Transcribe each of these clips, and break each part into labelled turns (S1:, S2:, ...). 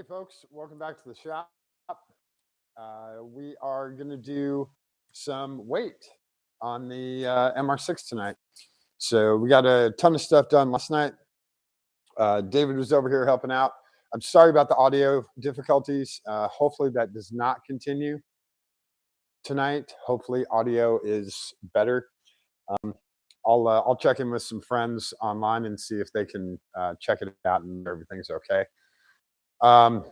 S1: Hey folks, welcome back to the shop. We are going to do some weight on the MR6 tonight. So we got a ton of stuff done last night. David was over here helping out. I'm sorry about the audio difficulties. Hopefully that does not continue tonight. Hopefully audio is better. I'll check in with some friends online and see if they can check it out and everything's okay. David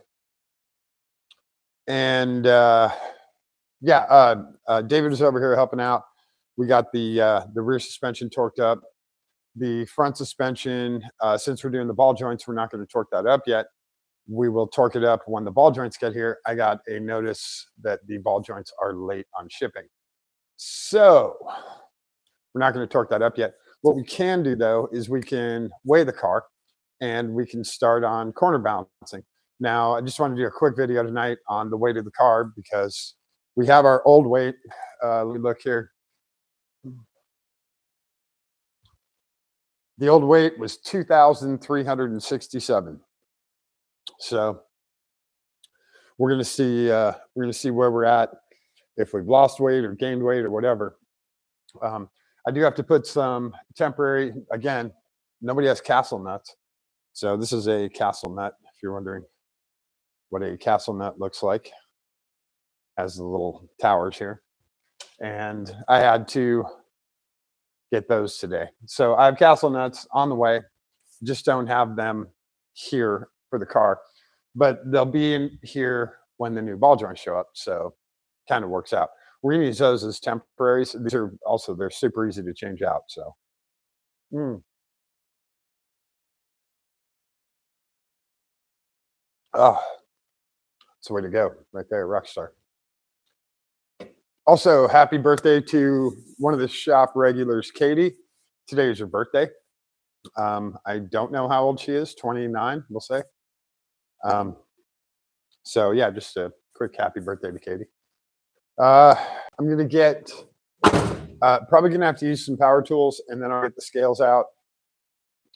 S1: is over here helping out. We got the rear suspension torqued up. The front suspension, since we're doing the ball joints, we're not going to torque that up yet. We will torque it up when the ball joints get here. I got a notice that the ball joints are late on shipping. So we're not going to torque that up yet. What we can do, though, is we can weigh the car and we can start on corner balancing. Now, I just want to do a quick video tonight on the weight of the car because we have our old weight. Let me look here. The old weight was 2,367. So we're going to see where we're at, if we've lost weight or gained weight or whatever. I do have to put some temporary. Again, nobody has castle nuts, so this is a castle nut. If you're wondering what a castle nut looks like, has the little towers here, and I had to get those today. So I have castle nuts on the way, just don't have them here for the car, but they'll be in here when the new ball joints show up. So kind of works out. We're gonna use those as temporaries. These are also, they're super easy to change out. So oh, that's the way to go right there, rockstar. Also, happy birthday to one of the shop regulars, Katie. Today is her birthday. I don't know how old she is, 29, we'll say. So yeah, just a quick happy birthday to Katie. I'm gonna get, probably gonna have to use some power tools, and then I'll get the scales out.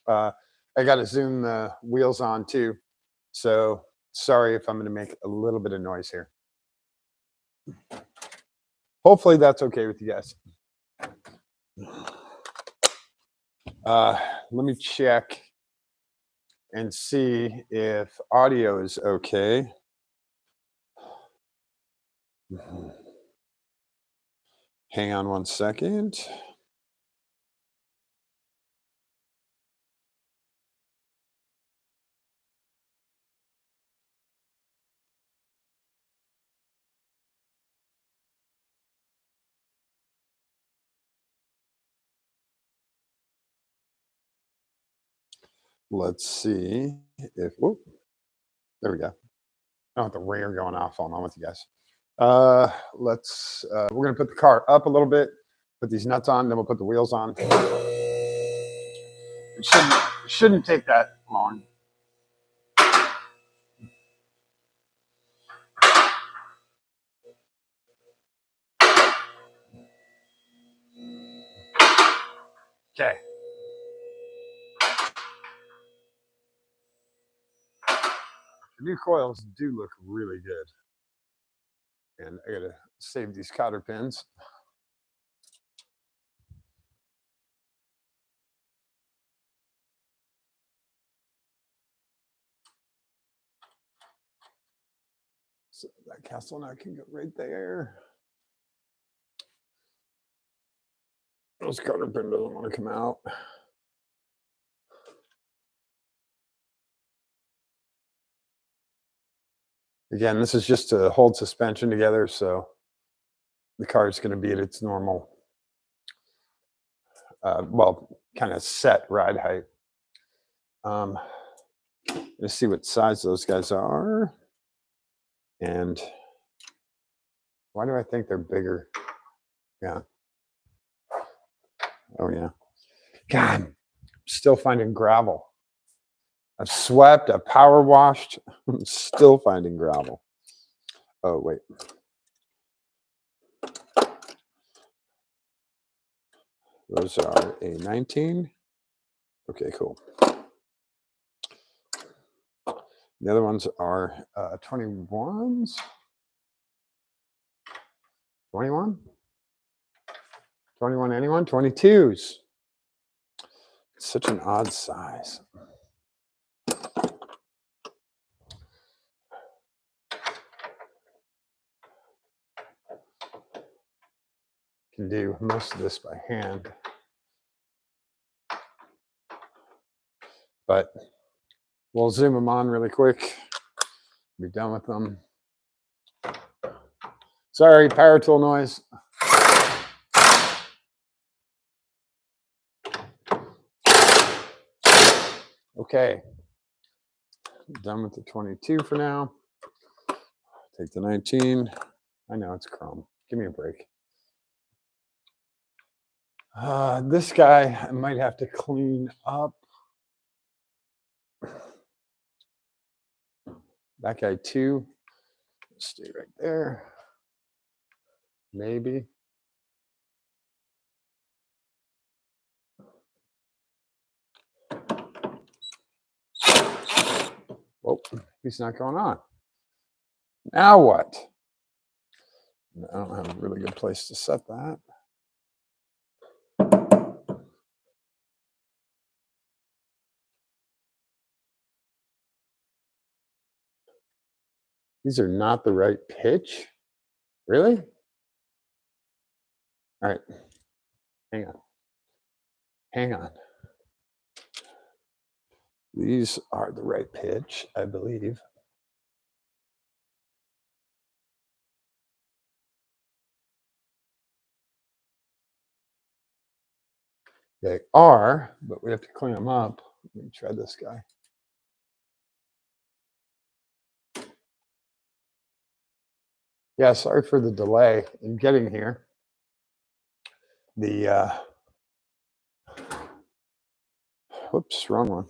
S1: I gotta zoom the wheels on too. So sorry if I'm gonna make a little bit of noise here. Hopefully that's okay with you guys. Let me check and see if audio is okay. Hang on one second. Let's see if, whoop, there we go. I don't want the ringer going off on with you guys. We're gonna put the car up a little bit, put these nuts on, then we'll put the wheels on. It shouldn't take that long. Okay. The new coils do look really good. And I gotta save these cotter pins. So that castle nut can go right there. Those cotter pin doesn't want to come out. Again, this is just to hold suspension together, so the car is going to be at its normal, kind of set ride height. Let's see what size those guys are. And why do I think they're bigger? Yeah. Oh, yeah. God, I'm still finding gravel. I've swept, I've power washed, I'm still finding gravel. Oh, wait. Those are a 19. Okay, cool. The other ones are 21s. 21? 21 anyone? 22s. It's such an odd size. Can do most of this by hand. But we'll zoom them on really quick. Be done with them. Sorry, power tool noise. Okay. Done with the 22 for now. Take the 19. I know it's chrome. Give me a break. This guy I might have to clean up. That guy too. Stay right there. Maybe. Oh, he's not going on. Now what? I don't have a really good place to set that. These are not the right pitch. Really? All right. Hang on. Hang on. These are the right pitch, I believe. They are, but we have to clean them up. Let me try this guy. Yeah, sorry for the delay in getting here. The whoops, wrong one.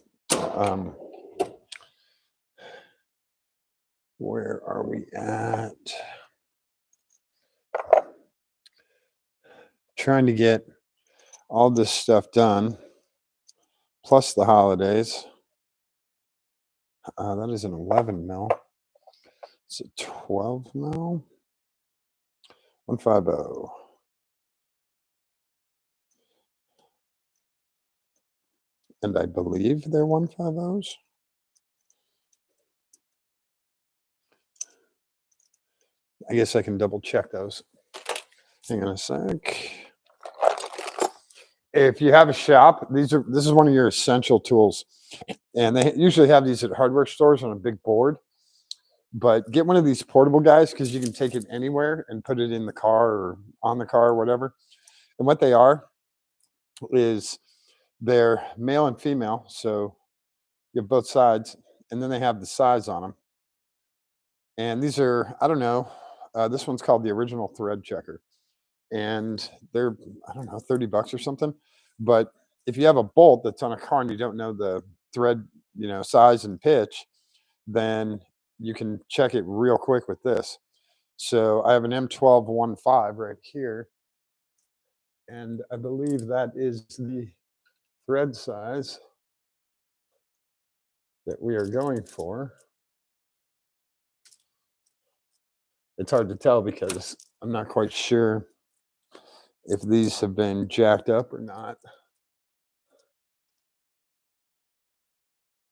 S1: Where are we at? Trying to get all this stuff done, plus the holidays. That is an 11 mil. It's a 12 mil. 150. And I believe they're 150s. I guess I can double check those. Hang on a sec. If you have a shop, this is one of your essential tools. And they usually have these at hardware stores on a big board. But get one of these portable guys because you can take it anywhere and put it in the car or on the car or whatever. And what they are is they're male and female. So you have both sides. And then they have the size on them. And these are, I don't know, this one's called the Original Thread Checker. And they're, I don't know, 30 bucks or something. But if you have a bolt that's on a car and you don't know the thread, size and pitch, then you can check it real quick with this. So I have an M1215 right here. And I believe that is the thread size that we are going for. It's hard to tell because I'm not quite sure if these have been jacked up or not.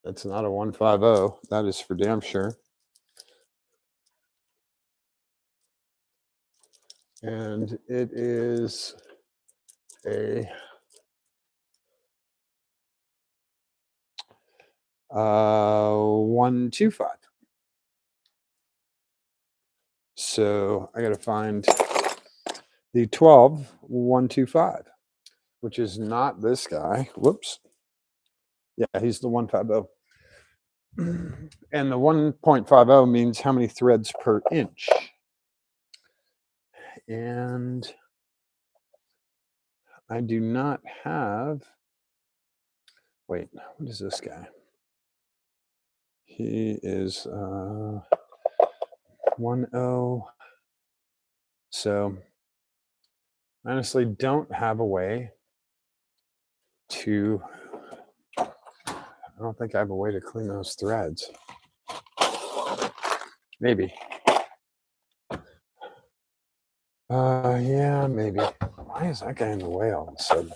S1: That's not a 150. That is for damn sure. And it is a 125. So I got to find the 125, which is not this guy. Whoops. Yeah, he's the 150. And the 1.50 means how many threads per inch. And I do not have, wait, what is this guy? He is 10. So I honestly don't have a way to, I don't think I have a way to clean those threads. Maybe. Yeah, maybe. Why is that guy in the way all of a sudden?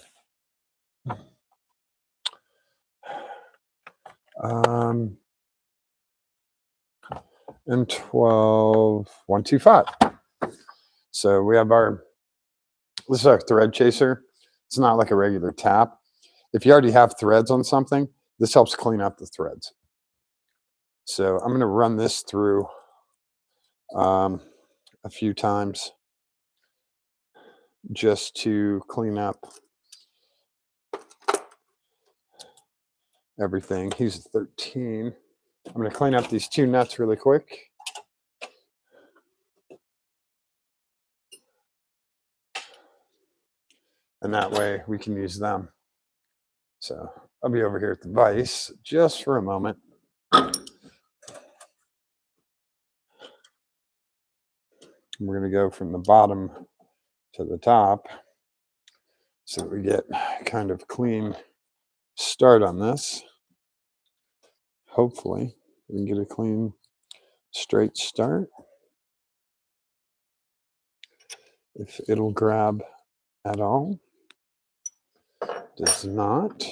S1: M12 125. So we have this is our thread chaser. It's not like a regular tap. If you already have threads on something, this helps clean up the threads. So I'm going to run this through a few times just to clean up everything. He's 13. I'm going to clean up these two nuts really quick. And that way we can use them. So I'll be over here at the vise just for a moment. We're going to go from the bottom to the top so that we get kind of clean start on this. Hopefully we can get a clean straight start. If it'll grab at all. Does not.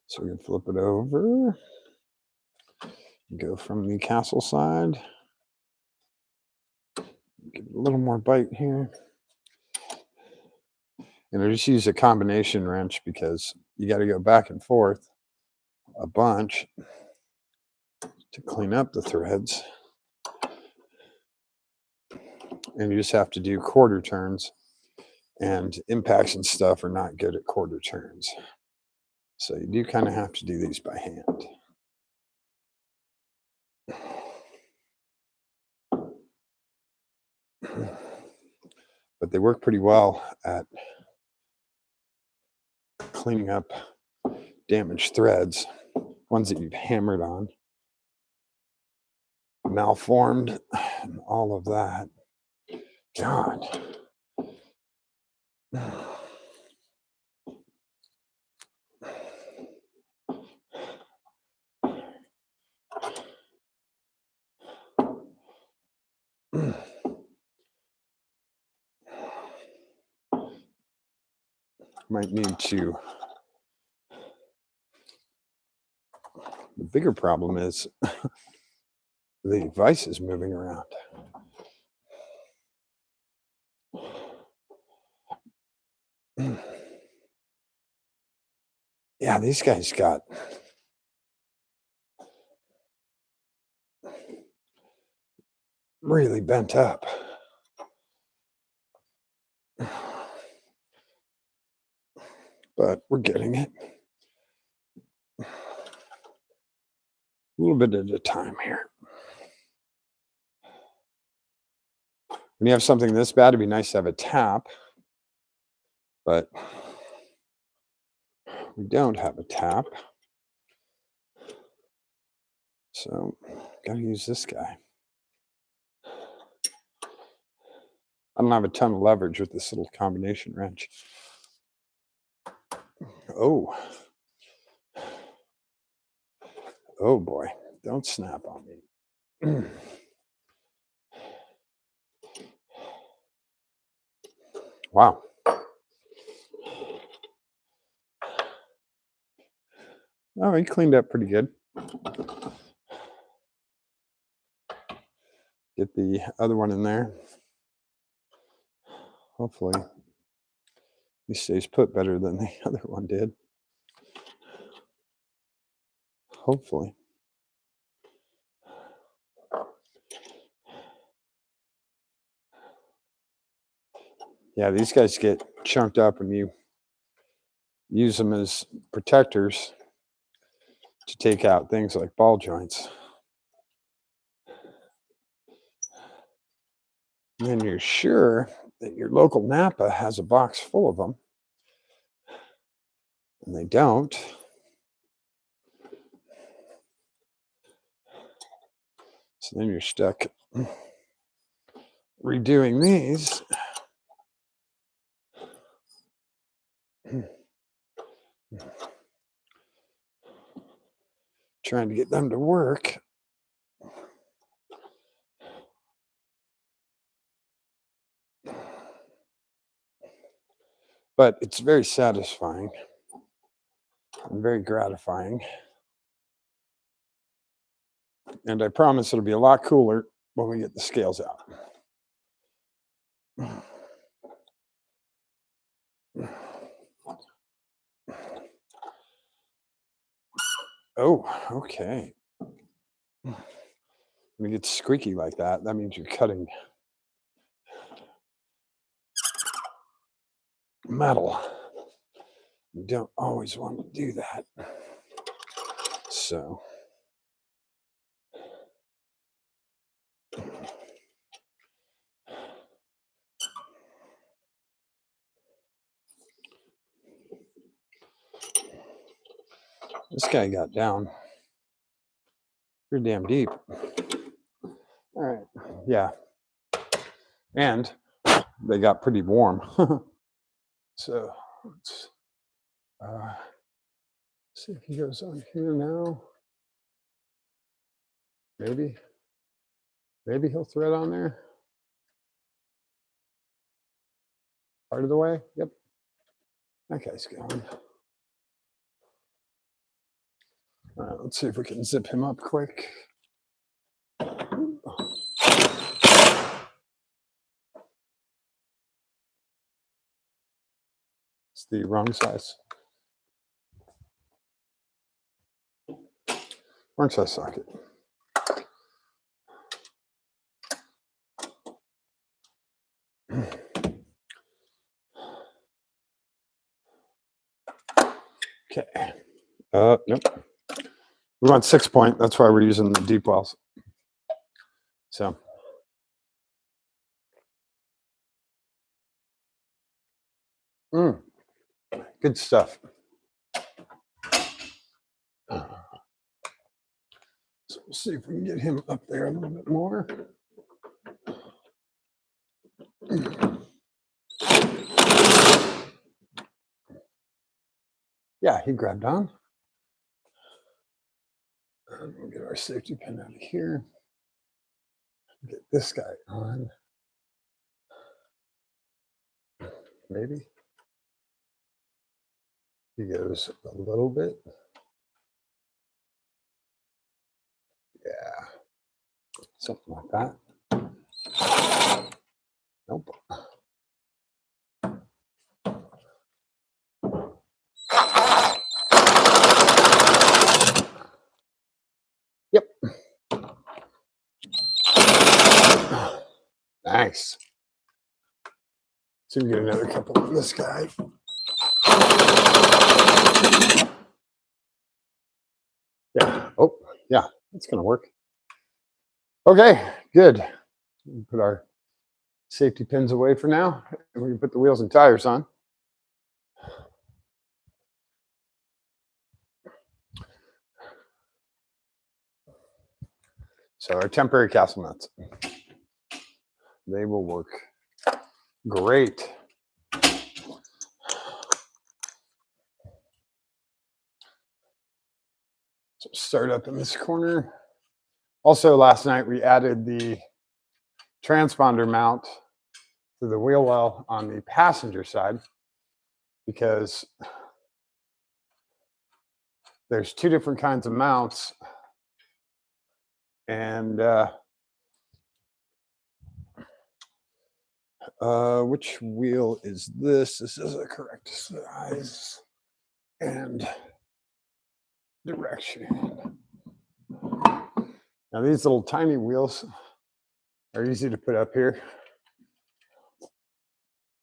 S1: So we can flip it over. Go from the castle side. Get a little more bite here. And I just use a combination wrench because you got to go back and forth a bunch to clean up the threads. And you just have to do quarter turns. And impacts and stuff are not good at quarter turns. So you do kind of have to do these by hand. But they work pretty well at cleaning up damaged threads, ones that you've hammered on, malformed, and all of that. God. Might need to. The bigger problem is the vise is moving around. Yeah, these guys got really bent up. But we're getting it. A little bit at a time here. When you have something this bad, it'd be nice to have a tap. But we don't have a tap. So gotta use this guy. I don't have a ton of leverage with this little combination wrench. Oh. Oh boy, don't snap on me. Wow. Oh, he cleaned up pretty good. Get the other one in there. Hopefully he stays put better than the other one did. Hopefully. Yeah, these guys get chunked up and you use them as protectors to take out things like ball joints. And then you're sure that your local Napa has a box full of them. And they don't. So then you're stuck redoing these. trying to get them to work. But it's very satisfying and very gratifying. And I promise it'll be a lot cooler when we get the scales out. Oh, okay. When it gets squeaky like that, that means you're cutting metal. You don't always want to do that. So, this guy got down pretty damn deep. All right. Yeah. And they got pretty warm. So let's see if he goes on here now. Maybe he'll thread on there. Part of the way. Yep. That guy's going. All right, let's see if we can zip him up quick. It's the wrong size. Wrong size socket. Okay. Nope. We want 6-point. That's why we're using the deep wells. So. Good stuff. So we'll see if we can get him up there a little bit more. Yeah, he grabbed on. And we'll get our safety pin out of here. Get this guy on. Maybe. He goes a little bit. Yeah. Something like that. Nope. Yep. Nice. So we get another couple on this guy. Yeah. Oh, yeah. That's going to work. Okay, good. We put our safety pins away for now, and we can put the wheels and tires on. So our temporary castle nuts, they will work great. So start up in this corner. Also, last night we added the transponder mount to the wheel well on the passenger side because there's two different kinds of mounts, and which wheel is this? This is the correct size and direction. Now these little tiny wheels are easy to put up here,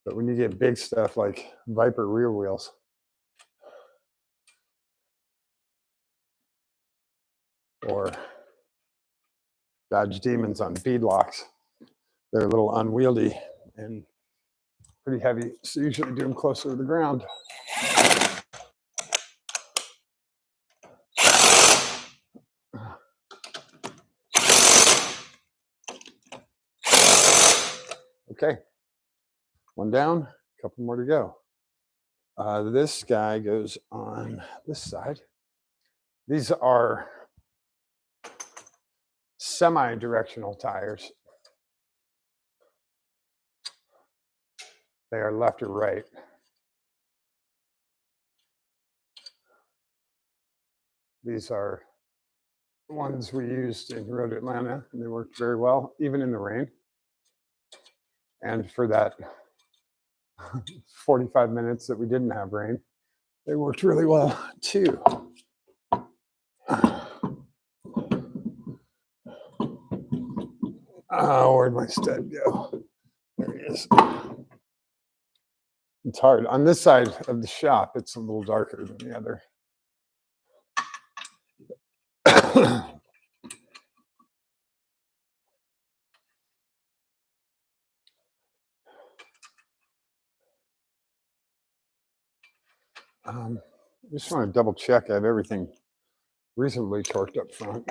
S1: but when you get big stuff like Viper rear wheels, or Dodge Demons on beadlocks, they're a little unwieldy and pretty heavy, so usually do them closer to the ground. Okay, one down, a couple more to go. This guy goes on this side. These are semi-directional tires. They are left or right. These are ones we used in Road Atlanta, and they worked very well, even in the rain. And for that 45 minutes that we didn't have rain, they worked really well too. Oh, where'd my stud go? There he is. It's hard. On this side of the shop, it's a little darker than the other. I just want to double check I have everything reasonably torqued up front.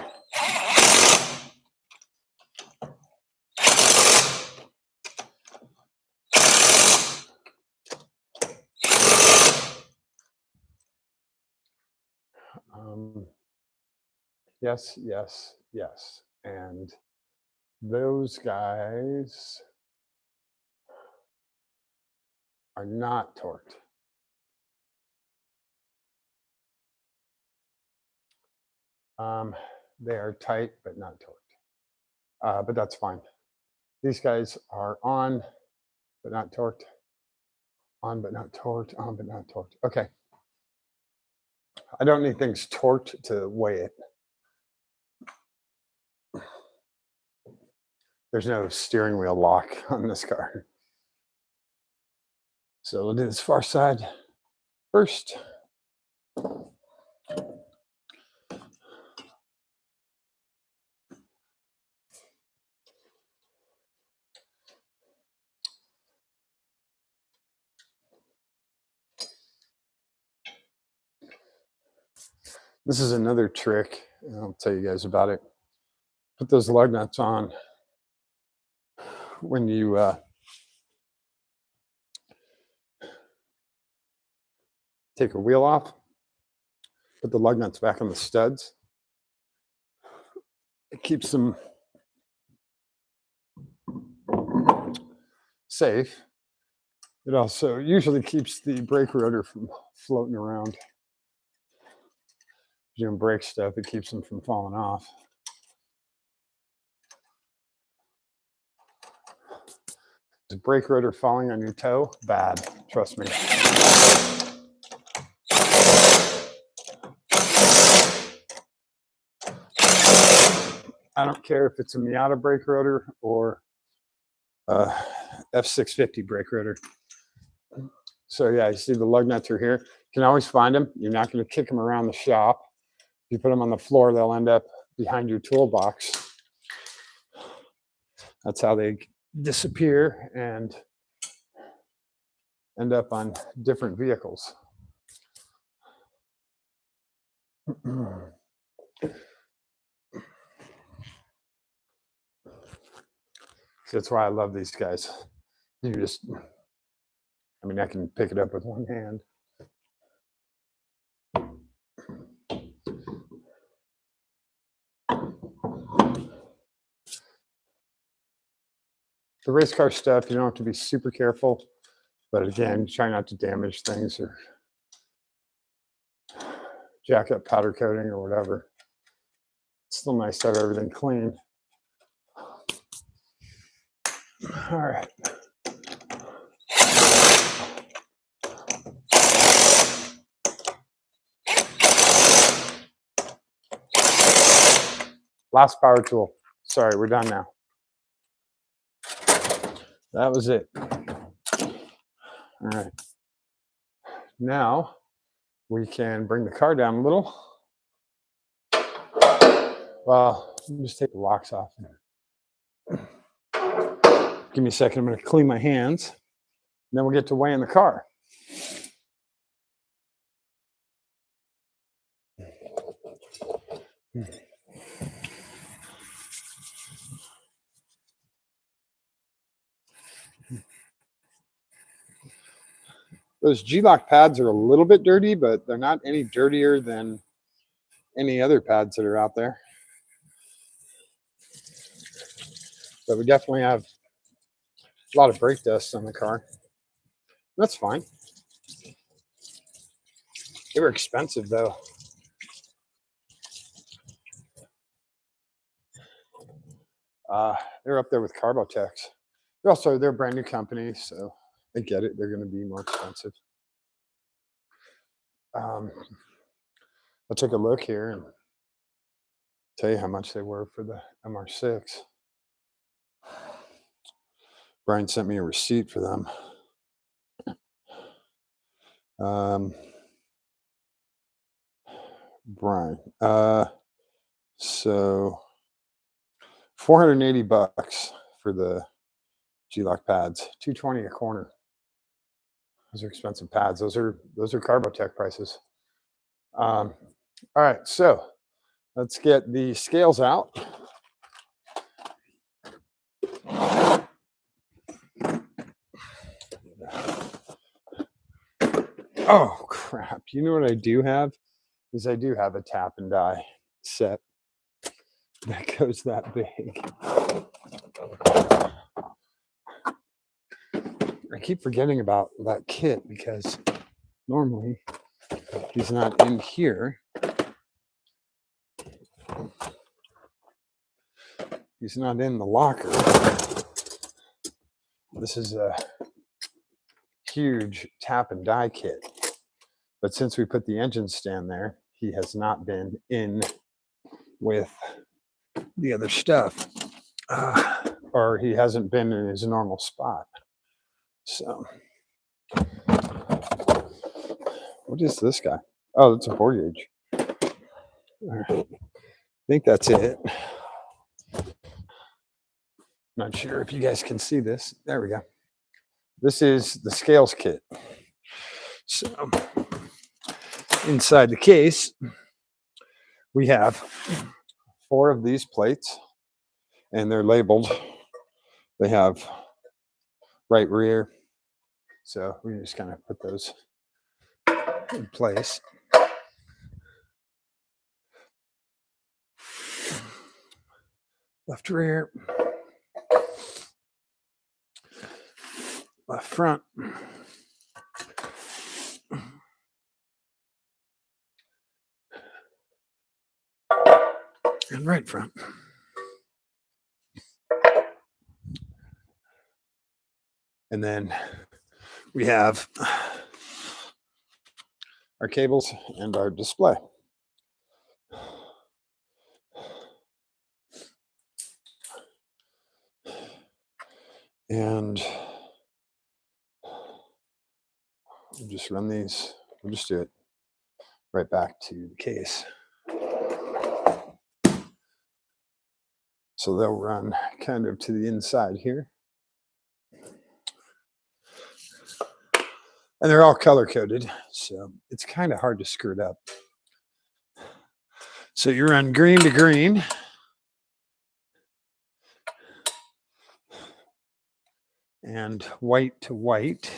S1: Yes, yes, yes. And those guys are not torqued. They are tight, but not torqued. But that's fine. These guys are on, but not torqued. On, but not torqued. On, but not torqued. Okay. I don't need things torqued to weigh it. There's no steering wheel lock on this car. So we'll do this far side first. This is another trick, and I'll tell you guys about it. Put those lug nuts on when you take a wheel off. Put the lug nuts back on the studs. It keeps them safe. It also usually keeps the brake rotor from floating around. Doing brake stuff, it keeps them from falling off. Is brake rotor falling on your toe? Bad, trust me. I don't care if it's a Miata brake rotor or F650 brake rotor. So yeah, you see the lug nuts are here. You can always find them. You're not going to kick them around the shop. If you put them on the floor, they'll end up behind your toolbox. That's how they disappear and end up on different vehicles. That's why I love these guys. You just, I mean, I can pick it up with one hand. The race car stuff, you don't have to be super careful, but again, try not to damage things or jack up powder coating or whatever. It's still nice to have everything clean. All right. Last power tool. Sorry, we're done now. That was it. All right. Now we can bring the car down a little. Well, let me just take the locks off. Give me a second. I'm going to clean my hands. And then we'll get to weighing the car. Those G-lock pads are a little bit dirty, but they're not any dirtier than any other pads that are out there. But we definitely have a lot of brake dust on the car. That's fine. They were expensive though. They're up there with Carbotex. They're a brand new company, so I get it. They're going to be more expensive. I'll take a look here and tell you how much they were for the MR6. Brian sent me a receipt for them. Brian, so $480 for the G-Lock pads, $220 a corner. Those are expensive pads. Those are Carbotech prices. All right, so let's get the scales out. Oh crap! You know what I do have is I do have a tap and die set that goes that big. I keep forgetting about that kit because normally he's not in here. He's not in the locker. This is a huge tap and die kit. But since we put the engine stand there, he has not been in with the other stuff. Or he hasn't been in his normal spot. So, what is this guy? Oh, it's a bore gauge. I think that's it. Not sure if you guys can see this. There we go. This is the scales kit. So, inside the case, we have 4 of these plates, and they're labeled. They have right rear. So we just kind of put those in place. Left rear, left front, and right front. And then we have our cables and our display. And we'll just run these. We'll just do it right back to the case. So they'll run kind of to the inside here. And they're all color coded, so it's kind of hard to screw it up. So you run green to green. And white to white.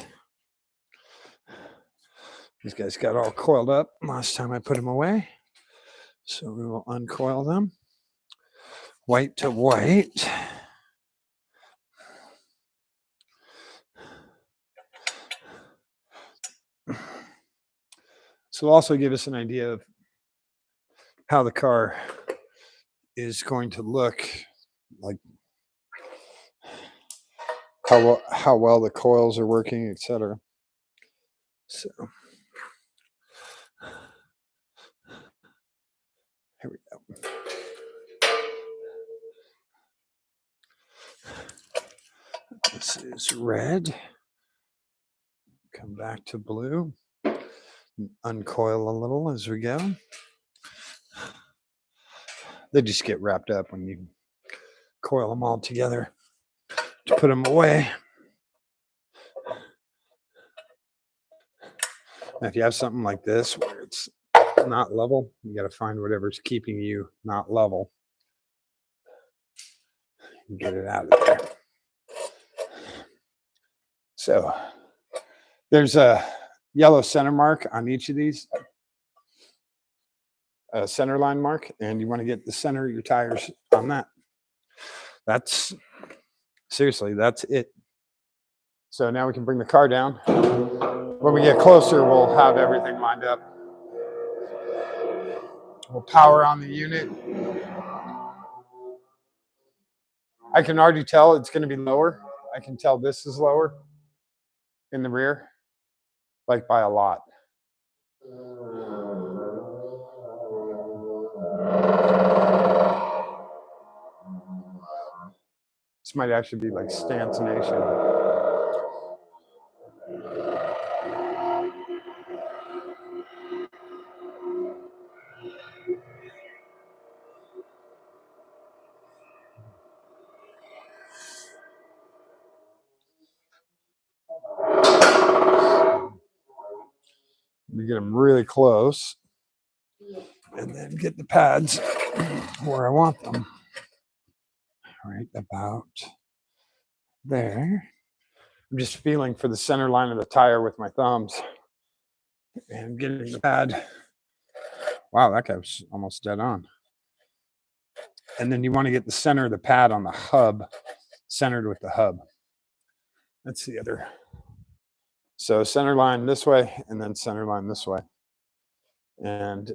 S1: These guys got all coiled up last time I put them away. So we will uncoil them. White to white. So it'll also give us an idea of how the car is going to look, like how well the coils are working, etc. So here we go. This is red. Come back to blue. Uncoil a little as we go. They just get wrapped up when you coil them all together to put them away. Now, if you have something like this where it's not level, you got to find whatever's keeping you not level and get it out of there. So there's a yellow center mark on each of these, a center line mark, and you want to get the center of your tires on that. That's Seriously, that's it. So now we can bring the car down. When we get closer, we'll have everything lined up. We'll power on the unit. I can already tell it's going to be lower. I can tell this is lower in the rear, like by a lot. This might actually be like Stance Nation. You get them really close and then get the pads where I want them. Right about there. I'm just feeling for the center line of the tire with my thumbs and getting the pad. Wow, that guy was almost dead on. And then you want to get the center of the pad on the hub centered with the hub. That's the other. So center line this way and then center line this way. And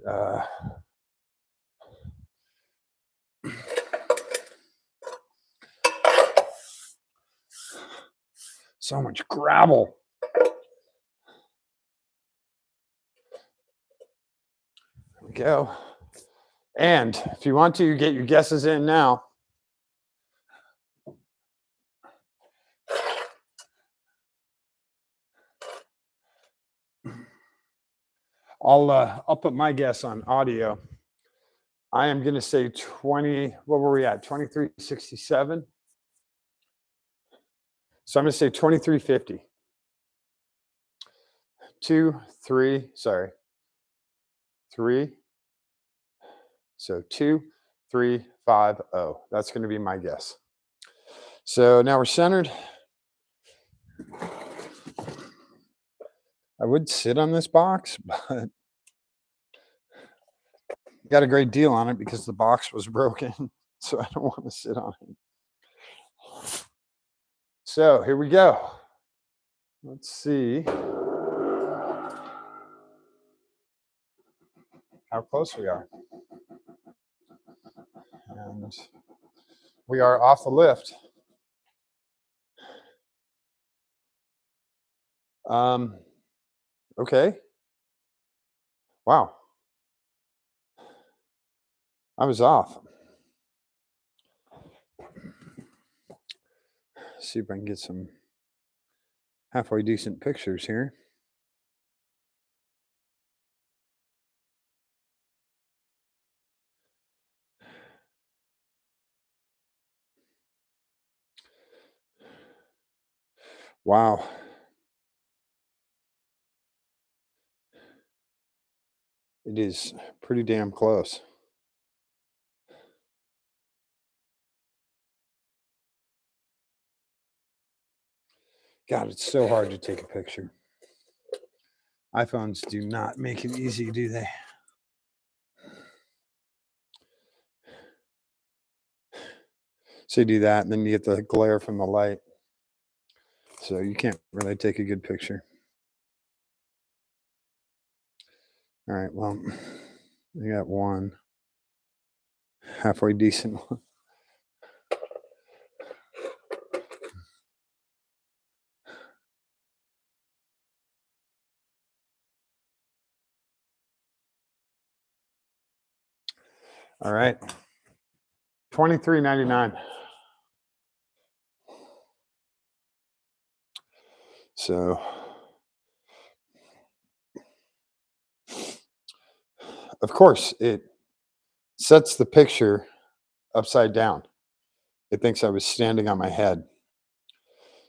S1: so much gravel. There we go. And if you want to get your guesses in now, I'll put my guess on audio. I am going to say 20. What were we at? 2367. So I'm going to say 2350. 3. So 2350. That's going to be my guess. So now we're centered. I would sit on this box, but got a great deal on it because the box was broken. So I don't want to sit on it. So here we go. Let's see how close we are. And we are off the lift. Okay. Wow. I was off. See if I can get some halfway decent pictures here. Wow. It is pretty damn close. God, it's so hard to take a picture. iPhones do not make it easy, do they? So you do that, and then you get the glare from the light. So you can't really take a good picture. All right, well, I got one halfway decent one. All right. $23.99. So of course it sets the picture upside down. It thinks I was standing on my head.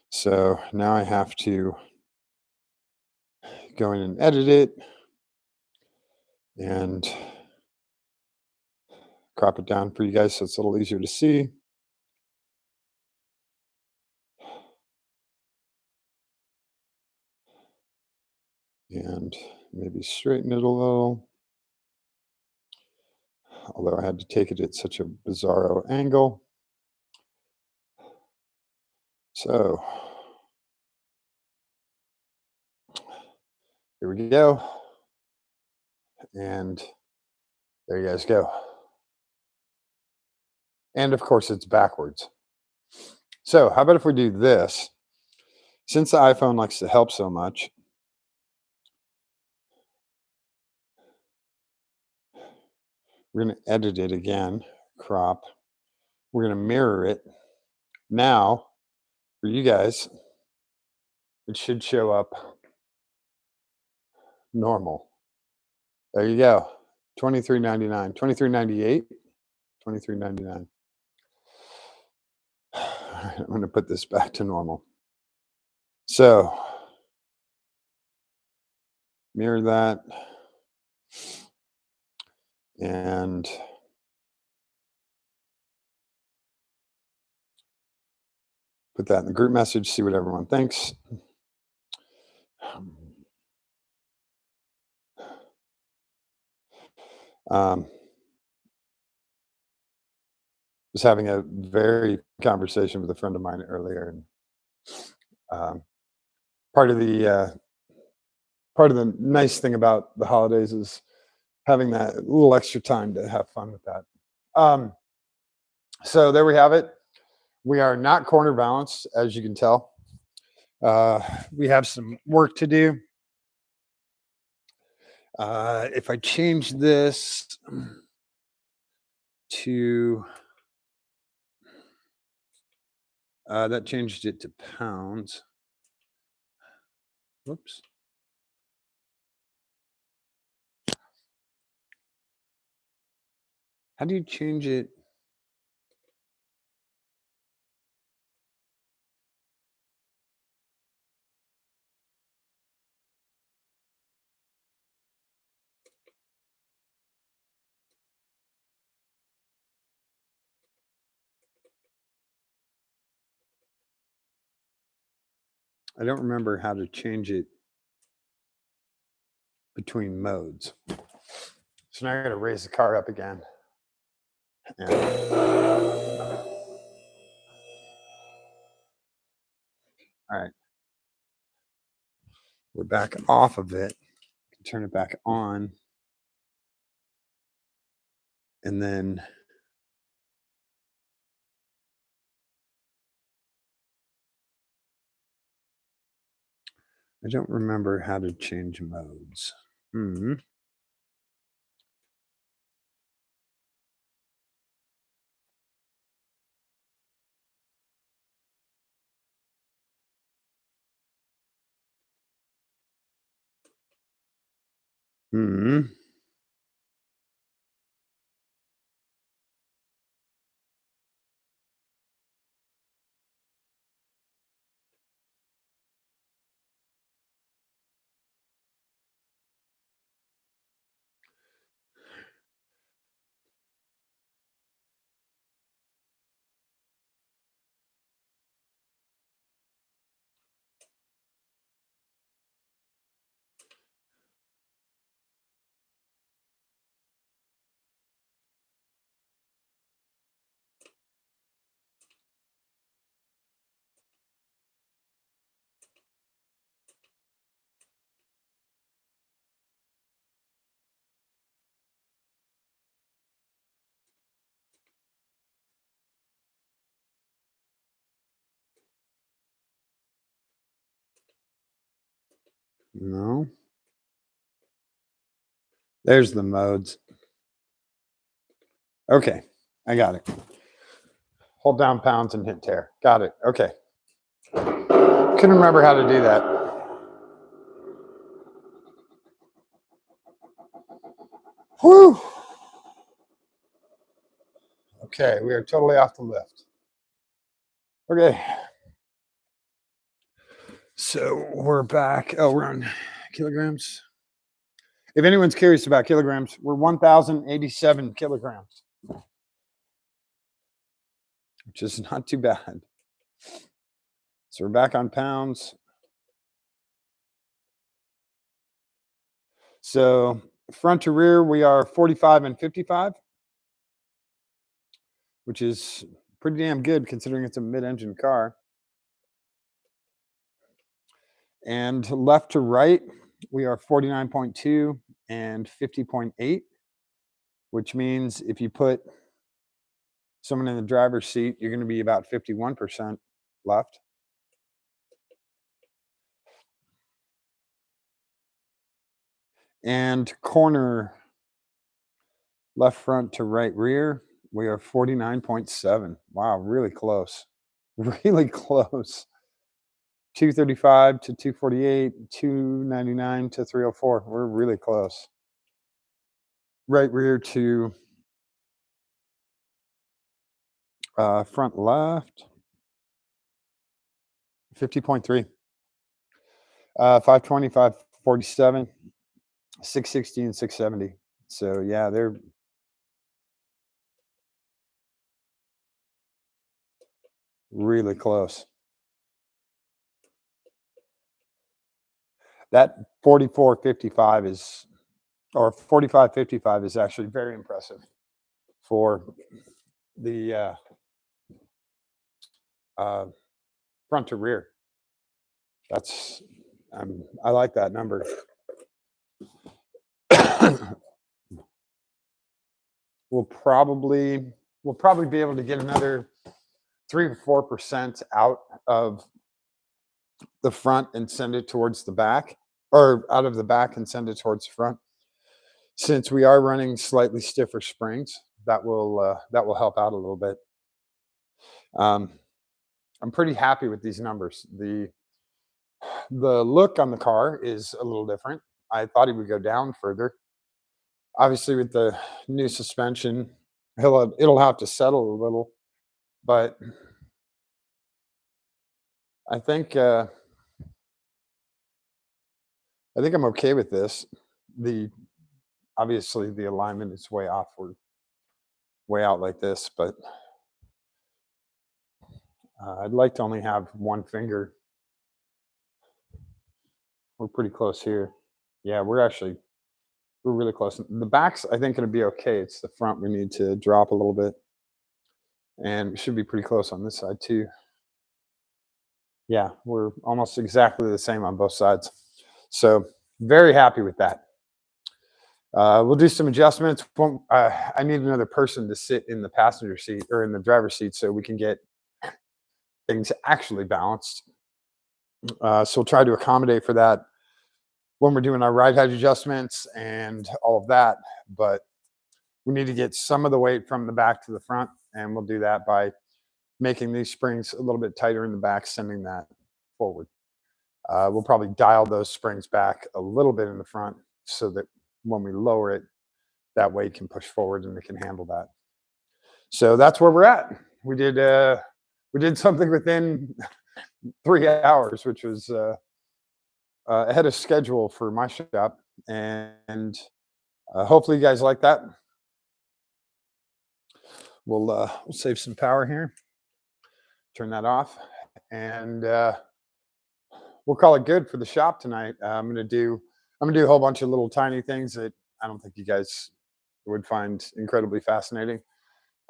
S1: So now I have to go in and edit it and crop it down for you guys so it's a little easier to see. And maybe straighten it a little. Although I had to take it at such a bizarro angle. So here we go. And there you guys go. And of course, it's backwards. So how about if we do this? Since the iPhone likes to help so much, we're going to edit it again, crop. We're going to mirror it. Now, for you guys, it should show up normal. There you go. $23.99, $23.98, $23.99. I'm going to put this back to normal. So, mirror that. And put that in the group message, see what everyone thinks. Was having a very conversation with a friend of mine earlier, and part of the nice thing about the holidays is having that little extra time to have fun with that. So there we have it. We are not corner balanced, as you can tell. We have some work to do. If I change this to that changed it to pounds. Whoops. How do you change it? I don't remember how to change it between modes. So now I got to raise the car up again. And all right. We're back off of it. Turn it back on. And then I don't remember how to change modes. No. There's the modes. Okay, I got it. Hold down pounds and hit tear. Got it. Okay. Couldn't remember how to do that. Whew. Okay, we are totally off the lift. Okay. So we're back. Oh, we're on kilograms. If anyone's curious about kilograms, we're 1,087 kilograms, which is not too bad. So we're back on pounds. So front to rear, we are 45 and 55, which is pretty damn good considering it's a mid-engine car. And left to right, we are 49.2 and 50.8, which means if you put someone in the driver's seat, you're going to be about 51% left. And corner left front to right rear, we are 49.7. Wow, really close. Really close. 235 to 248, 299 to 304. We're really close. Right rear to front left, 50.3. 520, 547, 660, and 670. So yeah, they're really close. That 44.55 is, or 45.55 is actually very impressive for the front to rear. That's, I like that number. we'll probably be able to get another 3 or 4% out of the front and send it towards the back, or out of the back and send it towards the front. Since we are running slightly stiffer springs, that will help out a little bit. I'm pretty happy with these numbers. The look on the car is a little different. I thought he would go down further. Obviously, with the new suspension, it'll have to settle a little, but I think I'm okay with this. Obviously the alignment is way off. We're way out like this, but I'd like to only have one finger. We're pretty close here. Yeah, we're really close. The back's, I think, going to be okay. It's the front we need to drop a little bit, and we should be pretty close on this side too. Yeah, we're almost exactly the same on both sides. So very happy with that. We'll do some adjustments. I need another person to sit in the passenger seat or in the driver's seat so we can get things actually balanced. So we'll try to accommodate for that when we're doing our ride height adjustments and all of that. But we need to get some of the weight from the back to the front, and we'll do that by making these springs a little bit tighter in the back, sending that forward. We'll probably dial those springs back a little bit in the front so that when we lower it, that weight can push forward and it can handle that. So that's where we're at. We did something within 3 hours, which was ahead of schedule for my shop, and hopefully you guys like that. We'll save some power here, turn that off, and we'll call it good for the shop tonight. I'm gonna do a whole bunch of little tiny things that I don't think you guys would find incredibly fascinating.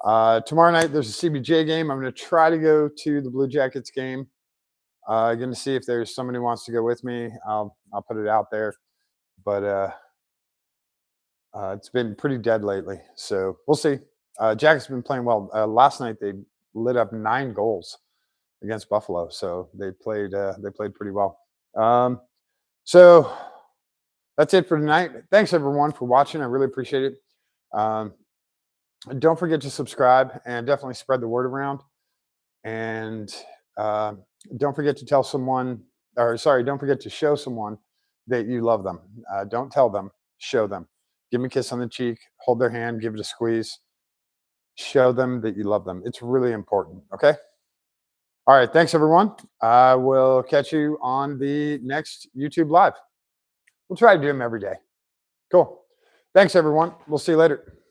S1: Tomorrow night there's a CBJ game. I'm going to try to go to the Blue Jackets game. Going to see if there's somebody who wants to go with me. I'll put it out there, but it's been pretty dead lately, so we'll see. Jackets been playing well. Last night they lit up 9 goals against Buffalo, so they played pretty well. So that's it for tonight. Thanks everyone for watching. I really appreciate it. Don't forget to subscribe and definitely spread the word around. And don't forget to tell someone, or sorry, don't forget to show someone that you love them. Don't tell them, show them. Give them a kiss on the cheek, hold their hand, give it a squeeze. Show them that you love them. It's really important. Okay. All right. Thanks everyone. I will catch you on the next YouTube Live. We'll try to do them every day. Cool. Thanks everyone. We'll see you later.